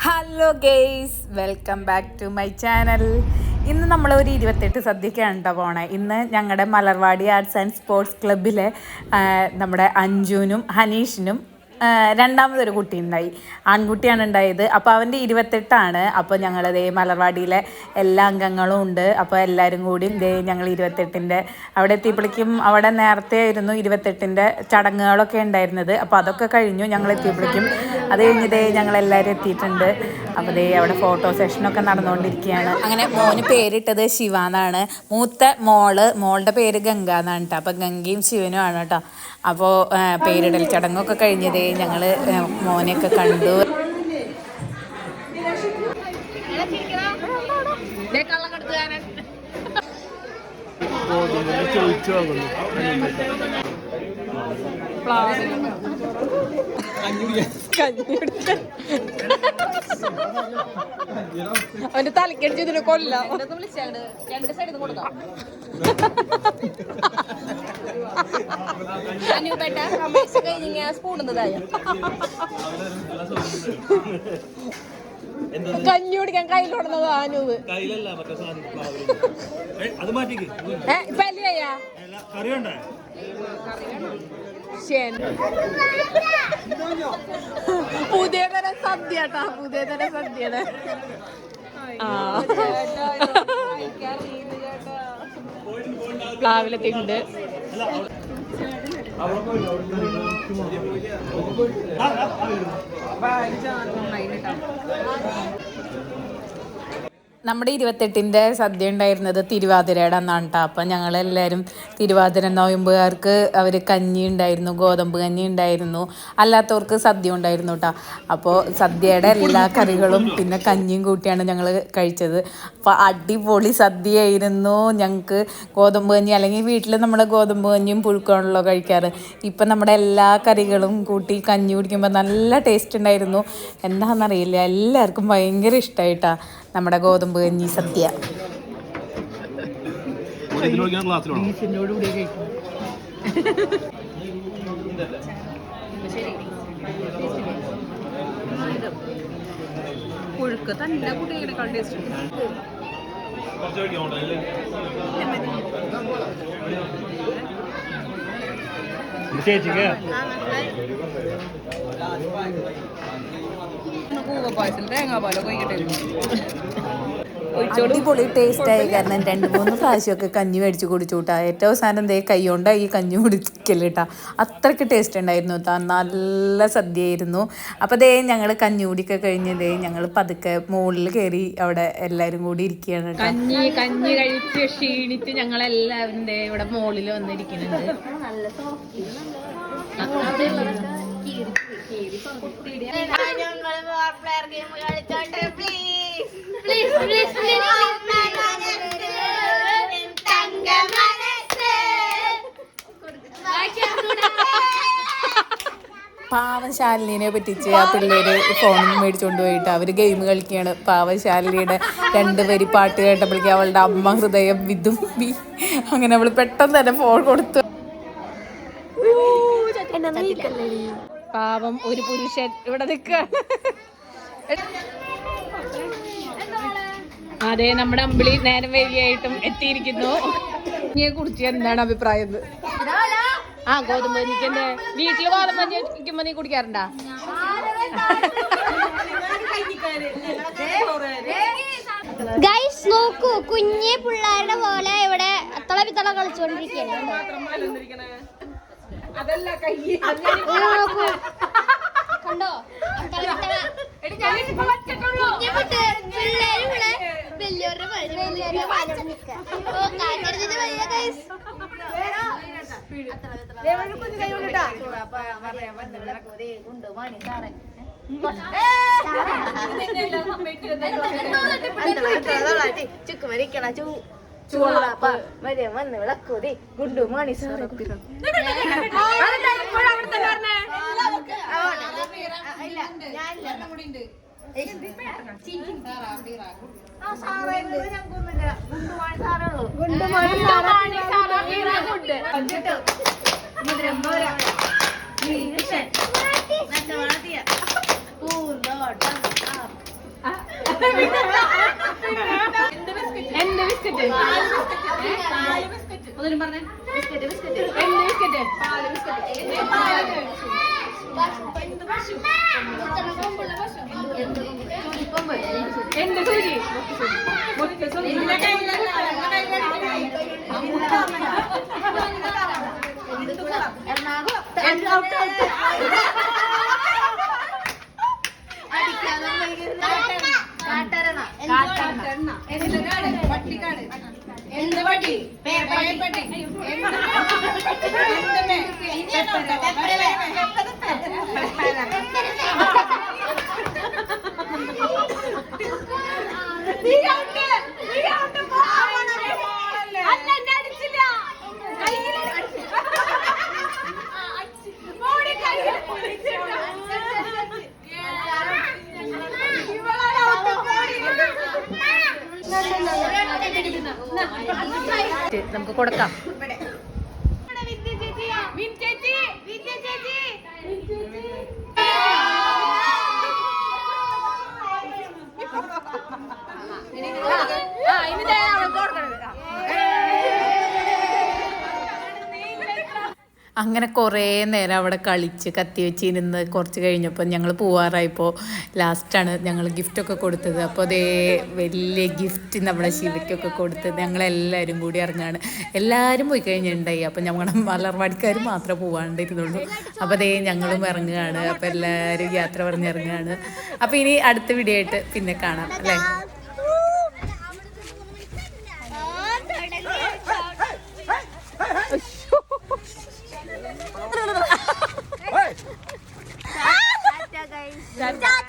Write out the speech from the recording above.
Hello guys, welcome back to my channel. ഇന്ന് നമ്മൾ ഒരു 28 സദ്യക്കാണ് കേട്ടോ പോണേ. ഇന്ന് ഞങ്ങളുടെ മലർവാടി ആർട്സ് ആൻഡ് സ്പോർട്സ് ക്ലബ്ബിലെ നമ്മുടെ അഞ്ജുനും ഹനീഷിനും രണ്ടാമതൊരു കുട്ടി ഉണ്ടായി, ആൺകുട്ടിയാണ് ഉണ്ടായത്. അപ്പോൾ അവൻ്റെ 28. അപ്പോൾ ഞങ്ങളിതേ മലർവാടിയിലെ എല്ലാ അംഗങ്ങളും ഉണ്ട്. അപ്പോൾ എല്ലാവരും കൂടി ഇതേ ഞങ്ങൾ 28 അവിടെ എത്തിയപ്പോഴേക്കും അവിടെ നേരത്തെ ആയിരുന്നു 28 ചടങ്ങുകളൊക്കെ ഉണ്ടായിരുന്നത്. അപ്പോൾ അതൊക്കെ കഴിഞ്ഞു ഞങ്ങൾ എത്തിയപ്പോഴേക്കും. അത് കഴിഞ്ഞതേ ഞങ്ങളെല്ലാവരും എത്തിയിട്ടുണ്ട്. അപ്പോൾ ദേ അവിടെ ഫോട്ടോ സെഷനൊക്കെ നടന്നുകൊണ്ടിരിക്കുകയാണ്. അങ്ങനെ മോന് പേരിട്ടത് ശിവ എന്നാണ്. മൂത്ത മോളുടെ പേര് ഗംഗ എന്നാണ് കേട്ടോ. അപ്പോൾ ഗംഗയും ശിവനും ആണ് കേട്ടോ. അപ്പോൾ പേരിടൽ ചടങ്ങൊക്കെ കഴിഞ്ഞതേ ഞങ്ങൾ മോനെയൊക്കെ കണ്ടു. അവന്റെ തലക്കടിച്ച് ഇതിനെ കൊല്ലാം. രണ്ട് സൈഡിൽ നിന്ന് കൊടുക്കാം. കഞ്ഞി കുടിക്കാൻ കയ്യിലോടുന്നത് അനൂപ്. ഇപ്പൊ അല്ലയാ പുതിയ തരം സദ്യ ട്ടാ, പുതിയ തരം സദ്യയുടെ. പ്ലാവിലെത്തിണ്ട്. നമ്മുടെ 28 സദ്യ ഉണ്ടായിരുന്നത് തിരുവാതിരയുടെ അന്നാണ് കേട്ടോ. അപ്പം ഞങ്ങളെല്ലാവരും തിരുവാതിര നോയമ്പുകാർക്ക് അവർ കഞ്ഞി ഉണ്ടായിരുന്നു, ഗോതമ്പ് കഞ്ഞി ഉണ്ടായിരുന്നു, അല്ലാത്തവർക്ക് സദ്യ ഉണ്ടായിരുന്നു കേട്ടോ. അപ്പോൾ സദ്യയുടെ എല്ലാ കറികളും പിന്നെ കഞ്ഞിയും കൂട്ടിയാണ് ഞങ്ങൾ കഴിച്ചത്. അപ്പോൾ അടിപൊളി സദ്യയായിരുന്നു. ഞങ്ങൾക്ക് ഗോതമ്പ് കഞ്ഞി, അല്ലെങ്കിൽ വീട്ടിൽ നമ്മൾ ഗോതമ്പ് കഞ്ഞിയും പുഴുക്കാണല്ലോ കഴിക്കാറ്. ഇപ്പം നമ്മുടെ എല്ലാ കറികളും കൂട്ടി കഞ്ഞി കുടിക്കുമ്പോൾ നല്ല ടേസ്റ്റ് ഉണ്ടായിരുന്നു. എന്താണെന്നറിയില്ല, എല്ലാവർക്കും ഭയങ്കര ഇഷ്ടമായിട്ടാണ് നമ്മുടെ ഗോതമ്പ് കഞ്ഞി സദ്യ. പുഴുക്ക് തന്നെ കുട്ടികളെക്കാൾ ടേസ്റ്റ്. അടിപൊളി ടേസ്റ്റായി. കാരണം 2-3 പ്രാവശ്യമൊക്കെ കഞ്ഞി മേടിച്ച് കുടിച്ചു കൂട്ടാ. ഏറ്റവും അവസാനം എന്തേ കൈകൊണ്ട് ഈ കഞ്ഞി കുടിക്കല്ലേട്ടാ. അത്രയ്ക്ക് ടേസ്റ്റ് ഉണ്ടായിരുന്നു കേട്ടോ. നല്ല സദ്യയായിരുന്നു. അപ്പോൾ ദേ ഞങ്ങൾ കഞ്ഞി കുടിയൊക്കെ കഴിഞ്ഞതേ ഞങ്ങൾ പതുക്കെ മുകളിൽ കയറി അവിടെ എല്ലാവരും കൂടി ഇരിക്കുകയാണ് കേട്ടോ. കഞ്ഞി കഴിച്ച് ക്ഷീണിച്ച് ഞങ്ങളെല്ലാവരും ഇവിടെ മുകളിൽ വന്നിരിക്കുന്നുണ്ട്. പാവം ശാലിനിയെ പറ്റിച്ച് ആ പിള്ളേര് ഫോൺ മേടിച്ചുകൊണ്ട് പോയിട്ട് അവർ ഗെയിം കളിക്കുകയാണ്. പാവം ശാലിനിയുടെ 2 വരി പാട്ട് കേട്ടപ്പോഴേക്കും അവളുടെ അമ്മ ഹൃദയം വിതുമ്പി. അങ്ങനെ അവൾ പെട്ടെന്ന് തന്നെ ഫോൺ കൊടുത്തു. പാവം ഒരു പുരുഷൻ ഇവിടെ നിൽക്കുകയാണ്. അതെ, നമ്മുടെ അമ്പിളി നേരം വൈകിയായിട്ടും എത്തിയിരിക്കുന്നു. നീയെ കുറിച്ച് എന്താണ് അഭിപ്രായം? ഗോതമ്പ് കഞ്ഞിക്കെന്റെ വീട്ടില് ഗോതമ്പ് കഞ്ഞി വയ്ക്കുമ്പോ നീ കുടിക്കാറുണ്ടാ? ഗൈസ് നോക്കൂ, കുഞ്ഞു പിള്ളേരുടെ പോലെ ഇവിടെ അത്തള പിത്തള കളിച്ചുകൊണ്ടിരിക്കുകയാണ്. കണ്ടോ ചുക്ക് മരിക്കണ ചൂളപ്പ മരം വന്ന് വിളക്കൂതി ഗുണ്ടു മണി സാറ എന്ത് ബിസ്ക്കറ്റ്? ഒന്നിനും പറഞ്ഞേ. എന്ത് ബിസ്ക്കറ്റ്? എന്ത് സൂചി? എന്ത് പട്ടി? നമുക്ക് കൊടുക്കാം. അങ്ങനെ കുറേ നേരം അവിടെ കളിച്ച് കത്തി വെച്ചിരുന്ന് കുറച്ച് കഴിഞ്ഞപ്പോൾ ഞങ്ങൾ പോവാറായപ്പോൾ ലാസ്റ്റാണ് ഞങ്ങൾ ഗിഫ്റ്റൊക്കെ കൊടുത്തത്. അപ്പോൾ അതേ വലിയ ഗിഫ്റ്റ് നമ്മുടെ ശിവയ്ക്കൊക്കെ കൊടുത്ത് ഞങ്ങളെല്ലാവരും കൂടി ഇറങ്ങാണ്. എല്ലാവരും പോയി കഴിഞ്ഞിട്ടുണ്ടായി. അപ്പോൾ ഞങ്ങളുടെ മലർവാടിക്കാർ മാത്രമേ പോകാണ്ടിരുന്നുള്ളൂ. അപ്പോൾ അതേ ഞങ്ങളും ഇറങ്ങുകയാണ്. അപ്പോൾ എല്ലാവരും യാത്ര പറഞ്ഞ് ഇറങ്ങുകയാണ്. അപ്പോൾ ഇനി അടുത്ത വീഡിയോ ആയിട്ട് പിന്നെ കാണാം അല്ലേ. guys.